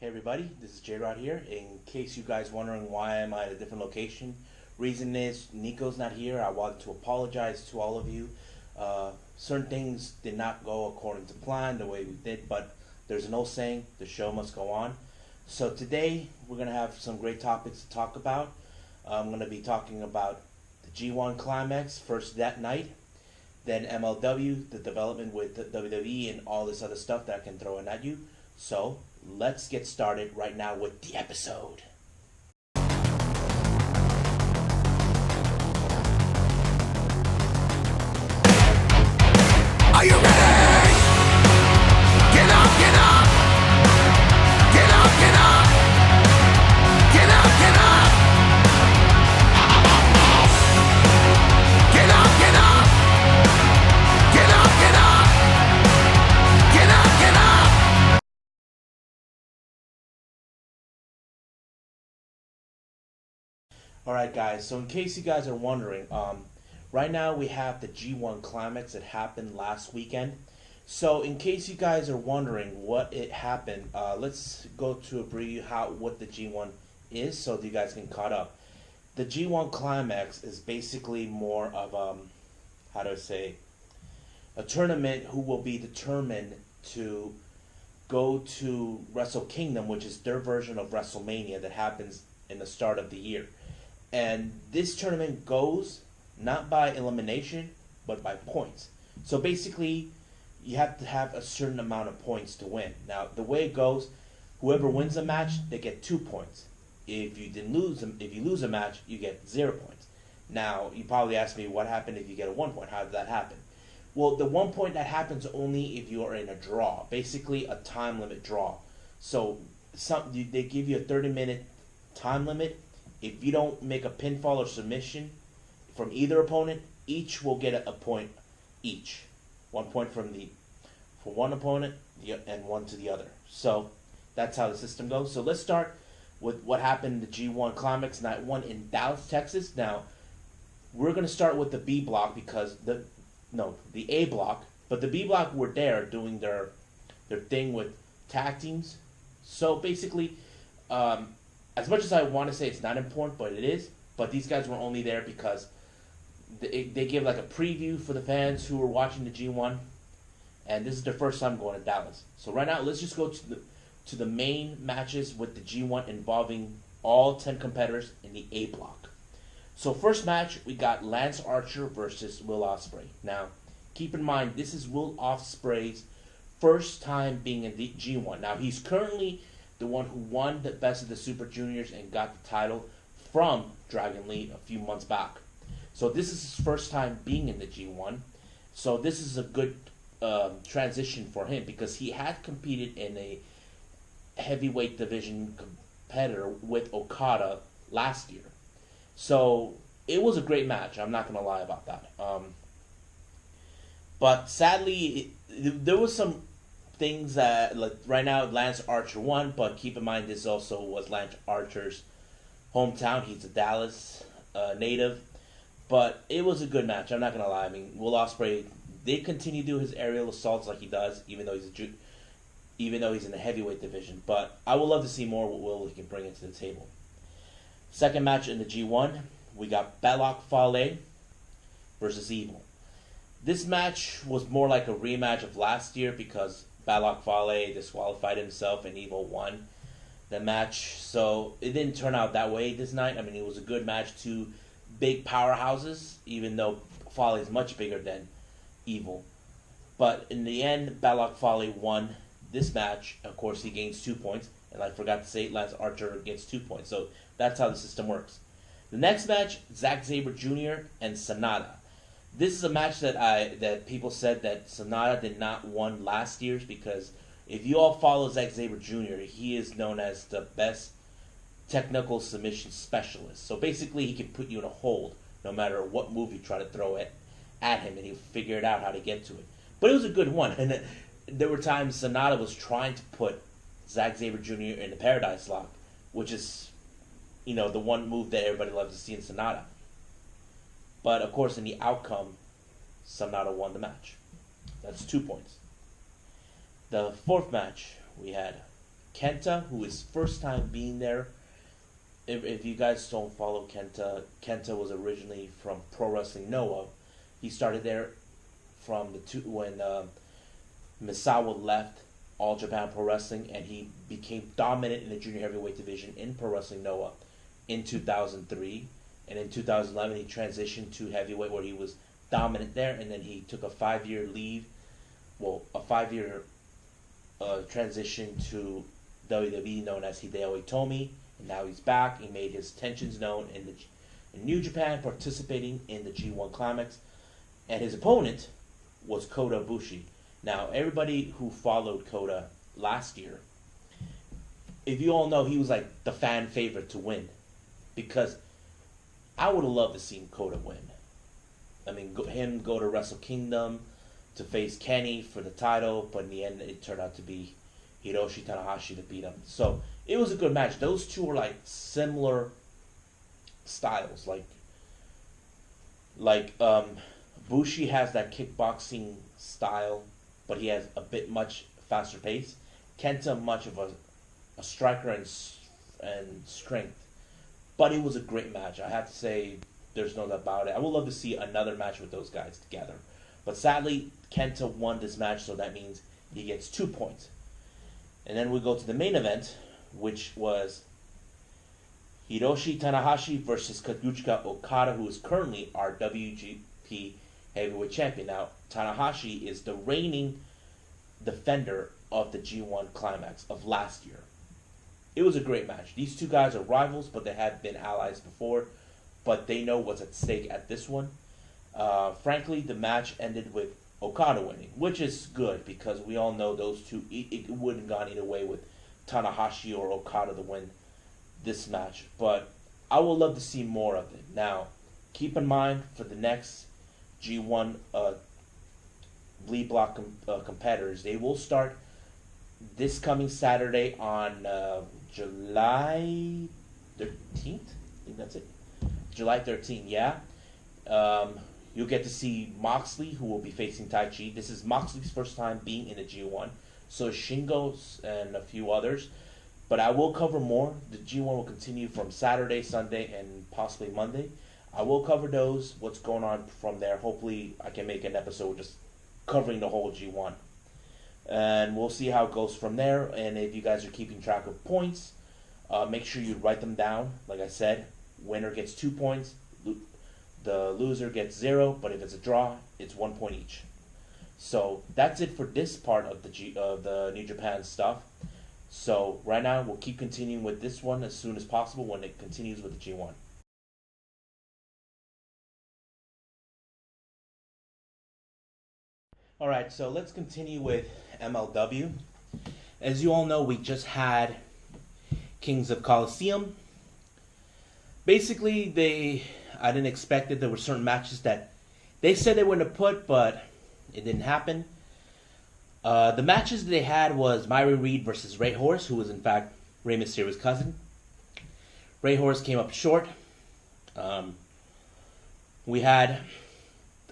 Hey everybody, this is J-Rod here. In case you guys wondering why am I at a different location, reason is Nico's not here. I want to apologize to all of you. Certain things did not go according to plan the way we did, but there's an old saying, the show must go on. So today we're going to have some great topics to talk about. I'm going to be talking about the G1 Climax, first that night, then MLW, the development with the WWE, and all this other stuff that I can throw in at you. So let's get started right now with the episode. Are you ready? Get up, get up. Get up, get up. Get up, get up. Get up, get up. Get up, get up. Get up, get up. Alright guys, so in case you guys are wondering, right now we have the G1 Climax that happened last weekend. So in case you guys are wondering what it happened, let's go to a brief what the G1 is so that you guys can caught up. The G1 Climax is basically more of a tournament who will be determined to go to Wrestle Kingdom, which is their version of WrestleMania that happens in the start of the year. And this tournament goes not by elimination, but by points. So basically, you have to have a certain amount of points to win. Now, the way it goes, whoever wins a match, they get 2 points. If you lose a match, you get 0 points. Now, you probably ask me, what happened if you get a 1 point? How did that happen? Well, the 1 point that happens only if you are in a draw, basically a time limit draw. So they give you a 30-minute time limit. If you don't make a pinfall or submission from either opponent, each will get a point each. 1 point for one opponent and one to the other. So that's how the system goes. So let's start with what happened in the G1 Climax Night 1 in Dallas, Texas. Now, we're going to start with the B block because the A block, but the B block were there doing their thing with tag teams. So basically, as much as I want to say it's not important, but it is. But these guys were only there because they give like a preview for the fans who were watching the G1, and this is their first time going to Dallas. So right now, let's just go to the main matches with the G1 involving all 10 competitors in the A block. So first match, we got Lance Archer versus Will Ospreay. Now, keep in mind, this is Will Ospreay's first time being in the G1. Now, he's currently the one who won the Best of the Super Juniors and got the title from Dragon Lee a few months back. So this is his first time being in the G1. So this is a good transition for him because he had competed in a heavyweight division competitor with Okada last year. So it was a great match. I'm not going to lie about that. But sadly, there was some things that, like right now, Lance Archer won, but keep in mind this also was Lance Archer's hometown. He's a Dallas native, but it was a good match. I'm not gonna lie. I mean, Will Ospreay did continue to do his aerial assaults like he does, even though he's in the heavyweight division. But I would love to see more what Will he can bring into the table. Second match in the G1, we got Balak Fale versus Evil. This match was more like a rematch of last year because Balak Fale disqualified himself and Evil won the match. So it didn't turn out that way this night. I mean, it was a good match. Two big powerhouses, even though Fale is much bigger than Evil. But in the end, Balak Fale won this match. Of course, he gains 2 points. And I forgot to say, Lance Archer gets 2 points. So that's how the system works. The next match, Zack Sabre Jr. and Sonata. This is a match that people said that Sonata did not won last year's because if you all follow Zack Sabre Jr., he is known as the best technical submission specialist. So basically, he can put you in a hold no matter what move you try to throw at him, and he'll figure it out how to get to it. But it was a good one, and there were times Sonata was trying to put Zack Sabre Jr. in the Paradise Lock, which is, the one move that everybody loves to see in Sonata. But, of course, in the outcome, Sonata won the match. That's 2 points. The fourth match, we had Kenta, who is first time being there. If you guys don't follow Kenta, Kenta was originally from Pro Wrestling Noah. He started there from when Misawa left All Japan Pro Wrestling, and he became dominant in the junior heavyweight division in Pro Wrestling Noah in 2003. And in 2011, he transitioned to heavyweight, where he was dominant there, and then he took a 5-year leave, a 5-year transition to WWE, known as Hideo Itami, and now he's back. He made his intentions known in New Japan, participating in the G1 Climax, and his opponent was Kota Ibushi. Now, everybody who followed Kota last year, if you all know, he was like the fan favorite to win, because I would have loved to see Kota win. I mean, him go to Wrestle Kingdom to face Kenny for the title, but in the end, it turned out to be Hiroshi Tanahashi to beat him. So it was a good match. Those two are like similar styles. Like Bushi has that kickboxing style, but he has a bit much faster pace. Kenta much of a striker and strength. But it was a great match. I have to say, there's no doubt about it. I would love to see another match with those guys together. But sadly, Kenta won this match, so that means he gets 2 points. And then we go to the main event, which was Hiroshi Tanahashi versus Kazuchika Okada, who is currently our WGP Heavyweight Champion. Now, Tanahashi is the reigning defender of the G1 Climax of last year. It was a great match. These two guys are rivals, but they have been allies before, but they know what's at stake at this one. Frankly, the match ended with Okada winning, which is good, because we all know those two, it wouldn't have gone either way with Tanahashi or Okada to win this match. But I would love to see more of it. Now, keep in mind, for the next G1 bleed block competitors, they will start this coming Saturday on July 13th. I think that's it. July 13th, yeah. You'll get to see Moxley, who will be facing Tai Chi. This is Moxley's first time being in the G1. So Shingo and a few others. But I will cover more. The G1 will continue from Saturday, Sunday, and possibly Monday. I will cover those, what's going on from there. Hopefully I can make an episode just covering the whole G1. And we'll see how it goes from there. And if you guys are keeping track of points, make sure you write them down. Like I said, winner gets 2 points. The loser gets 0. But if it's a draw, it's 1 point each. So that's it for this part of the New Japan stuff. So right now, we'll keep continuing with this one as soon as possible when it continues with the G1. Alright, so let's continue with MLW. As you all know, we just had Kings of Colosseum. Basically, I didn't expect it. There were certain matches that they said they were going to put, but it didn't happen. The matches they had was Myron Reed versus Ray Horse, who was in fact Rey Mysterio's cousin. Ray Horse came up short. We had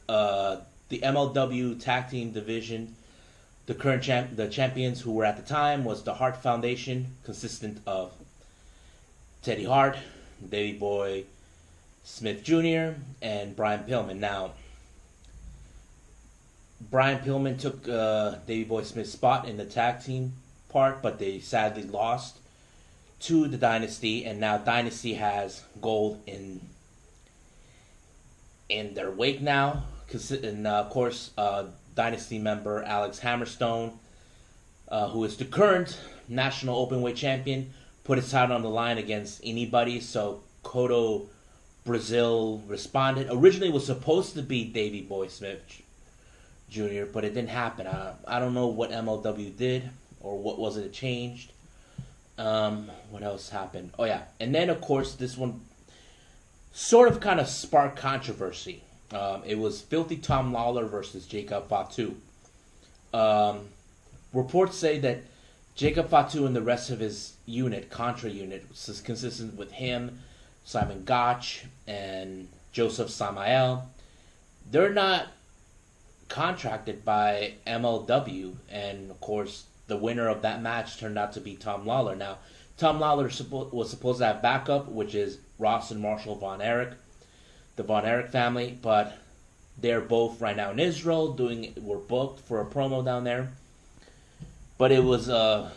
the MLW Tag Team Division. The current champions who were at the time was the Hart Foundation, consistent of Teddy Hart, Davey Boy Smith Jr., and Brian Pillman. Now, Brian Pillman took Davey Boy Smith's spot in the tag team part, but they sadly lost to the Dynasty, and now Dynasty has gold in their wake now. And of course, Dynasty member Alex Hammerstone, who is the current National Openweight Champion, put his title on the line against anybody. So Cotto Brazil responded. Originally, it was supposed to be Davey Boy Smith Jr., but it didn't happen. I don't know what MLW did or what was it changed. What else happened? Oh yeah, and then of course this one sort of kind of sparked controversy. It was Filthy Tom Lawler versus Jacob Fatu. Reports say that Jacob Fatu and the rest of his unit, Contra unit, was consistent with him, Simon Gotch, and Joseph Samael. They're not contracted by MLW, and of course the winner of that match turned out to be Tom Lawler. Now, Tom Lawler was supposed to have backup, which is Ross and Marshall Von Erich, the Von Erich family, but they're both right now in Israel were booked for a promo down there. But it was a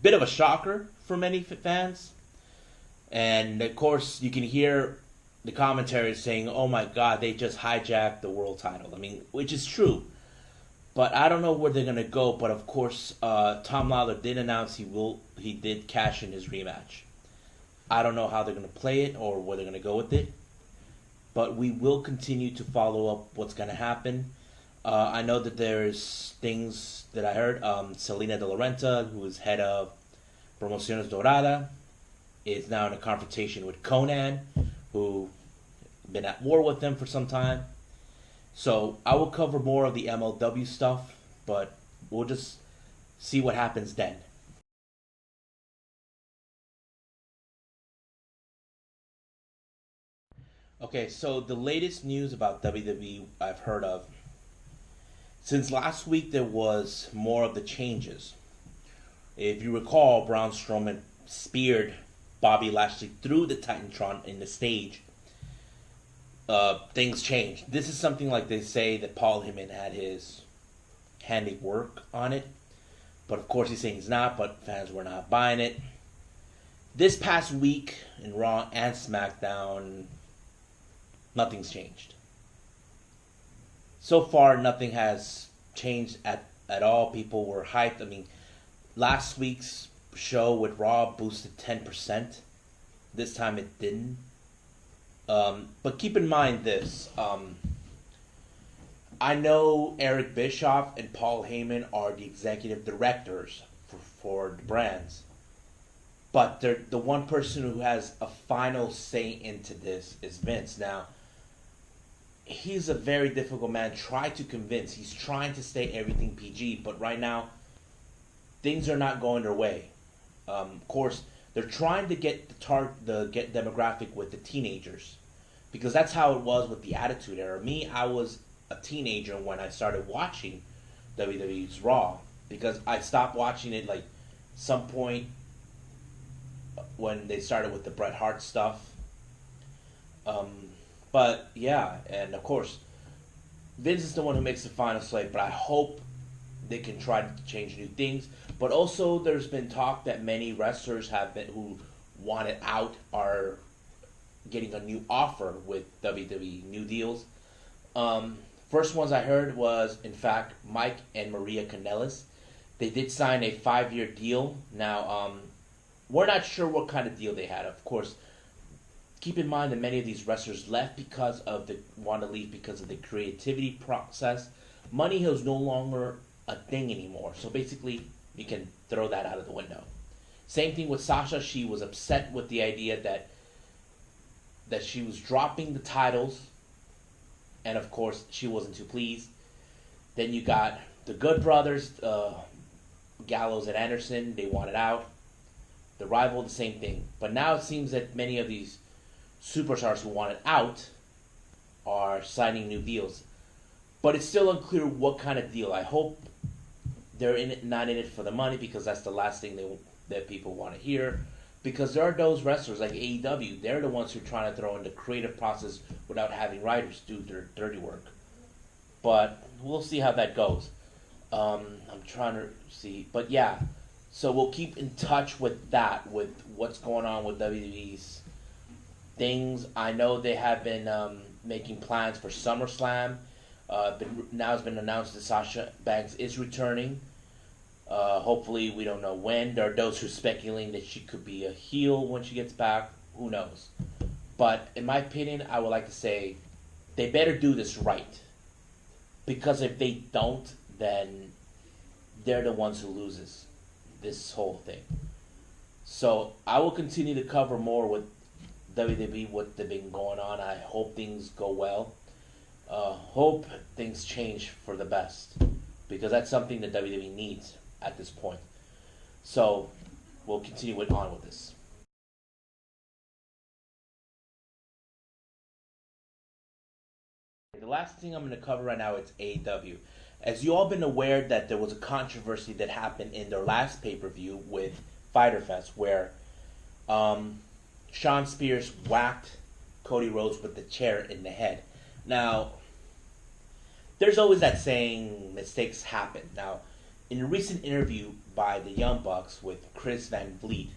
bit of a shocker for many fans. And of course, you can hear the commentary saying, "Oh my God, they just hijacked the world title." I mean, which is true. But I don't know where they're gonna go. But of course, Tom Lawler did announce he did cash in his rematch. I don't know how they're gonna play it or where they're gonna go with it. But we will continue to follow up what's gonna happen. I know that there's things that I heard. Selena De La Renta, who is head of Promociones Dorada, is now in a confrontation with Conan, who been at war with them for some time. So I will cover more of the MLW stuff, but we'll just see what happens then. Okay, so the latest news about WWE I've heard of. Since last week, there was more of the changes. If you recall, Braun Strowman speared Bobby Lashley through the Titantron in the stage. Things changed. This is something like they say that Paul Heyman had his handiwork on it. But of course he's saying he's not, but fans were not buying it. This past week in Raw and SmackDown, nothing's changed. So far, nothing has changed at all. People were hyped. I mean, last week's show with Raw boosted 10%. This time it didn't. But keep in mind this. I know Eric Bischoff and Paul Heyman are the executive directors for the brands. But the one person who has a final say into this is Vince. Now, he's a very difficult man. Try to convince. He's trying to stay everything PG, but right now, things are not going their way. Of course, they're trying to get the demographic with the teenagers, because that's how it was with the Attitude Era. Me, I was a teenager when I started watching WWE's Raw, because I stopped watching it like some point when they started with the Bret Hart stuff. But yeah, and of course, Vince is the one who makes the final say, but I hope they can try to change new things. But also, there's been talk that many wrestlers who wanted out are getting a new offer with WWE, new deals. First ones I heard was, in fact, Mike and Maria Kanellis. They did sign a 5-year deal. Now, we're not sure what kind of deal they had. Of course, keep in mind that many of these wrestlers left want to leave because of the creativity process. Money is no longer a thing anymore. So basically, you can throw that out of the window. Same thing with Sasha. She was upset with the idea that she was dropping the titles. And of course, she wasn't too pleased. Then you got the Good Brothers, Gallows and Anderson. They wanted out. The Rival, the same thing. But now it seems that many of these superstars who wanted out are signing new deals. But it's still unclear what kind of deal. I hope they're not in it for the money, because that's the last thing that people want to hear. Because there are those wrestlers like AEW, they're the ones who are trying to throw in the creative process without having writers do their dirty work. But we'll see how that goes. I'm trying to see. But yeah, so we'll keep in touch with that, with what's going on with WWE's things. I know they have been making plans for SummerSlam. Now it's been announced that Sasha Banks is returning. Hopefully, we don't know when. There are those who are speculating that she could be a heel when she gets back. Who knows? But in my opinion, I would like to say they better do this right. Because if they don't, then they're the ones who loses this whole thing. So I will continue to cover more with WWE, what they've been going on. I hope things go well. Hope things change for the best, because that's something that WWE needs at this point. So we'll continue on with this. The last thing I'm going to cover right now is AEW. as you all been aware that there was a controversy that happened in their last pay-per-view with Fyter Fest where Shawn Spears whacked Cody Rhodes with the chair in the head. Now, there's always that saying, mistakes happen. Now, in a recent interview by the Young Bucks with Chris Van Vliet,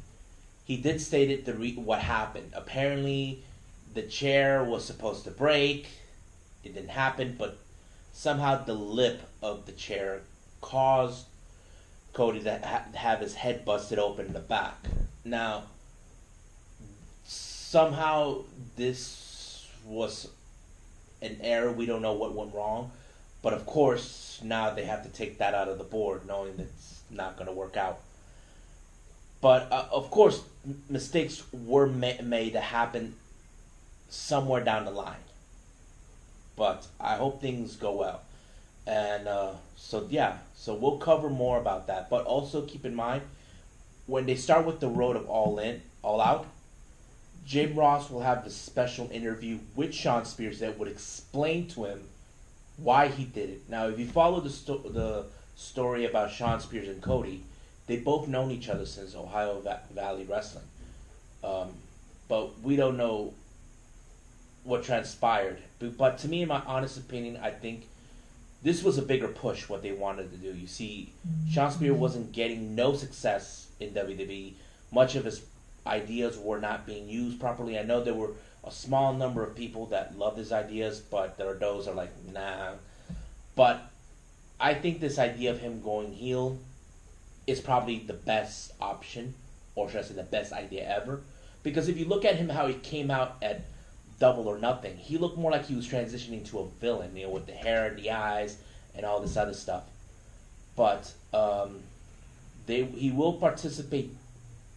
he did state what happened. Apparently, the chair was supposed to break. It didn't happen, but somehow the lip of the chair caused Cody to have his head busted open in the back. Now, somehow this was an error. We don't know what went wrong. But of course, now they have to take that out of the board, knowing that it's not going to work out. But of course, mistakes were made to happen somewhere down the line. But I hope things go well. And so we'll cover more about that. But also keep in mind, when they start with the road of All Out, Jim Ross will have this special interview with Shawn Spears that would explain to him why he did it. Now, if you follow the story about Shawn Spears and Cody, they both known each other since Ohio Valley Wrestling. But we don't know what transpired. But to me, in my honest opinion, I think this was a bigger push, what they wanted to do. You see, Shawn Spears wasn't getting no success in WWE. Much of his ideas were not being used properly. I know there were a small number of people that loved his ideas, but there are those are like, nah. But I think this idea of him going heel is probably the best option, or should I say the best idea ever. Because if you look at him, how he came out at Double or Nothing, he looked more like he was transitioning to a villain, with the hair and the eyes and all this other stuff. But he will participate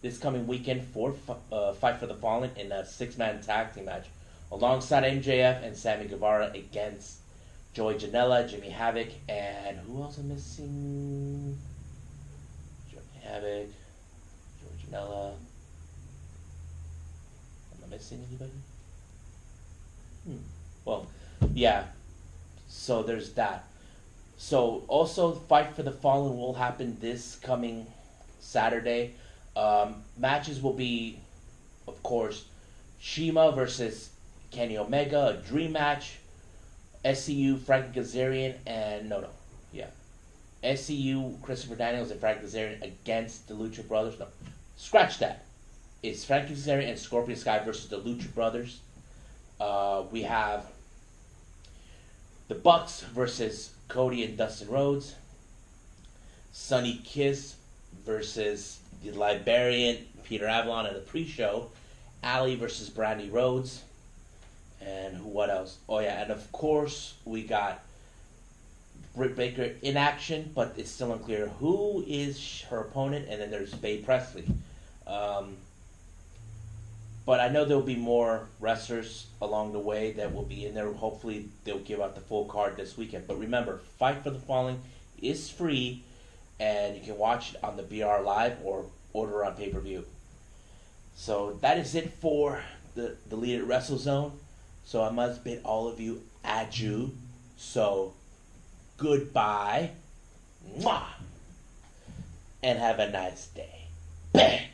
this coming weekend for Fight for the Fallen in a 6-man tag team match alongside MJF and Sammy Guevara against Joey Janela, Jimmy Havoc, and who else am missing? Jimmy Havoc, Joey Janela. Am I missing anybody? Well, yeah. So there's that. So also Fight for the Fallen will happen this coming Saturday. Matches will be, of course, Shima versus Kenny Omega, a dream match. SCU, Frankie Kazarian, and SCU, Christopher Daniels and Frankie Kazarian against the Lucha Brothers. No, scratch that. It's Frankie Kazarian and Scorpio Sky versus the Lucha Brothers. We have the Bucks versus Cody and Dustin Rhodes. Sonny Kiss versus the Liberian Peter Avalon in the pre-show. Ali versus Brandy Rhodes. And what else? Oh yeah, and of course we got Britt Baker in action, but it's still unclear who is her opponent. And then there's Babe Presley. But I know there'll be more wrestlers along the way that will be in there. Hopefully they'll give out the full card this weekend. But remember, Fight for the Fallen is free, and you can watch it on the BR Live or order on pay-per-view. So that is it for the Deleted Wrestle Zone. So I must bid all of you adieu. So goodbye. Mwah! And have a nice day. Bang!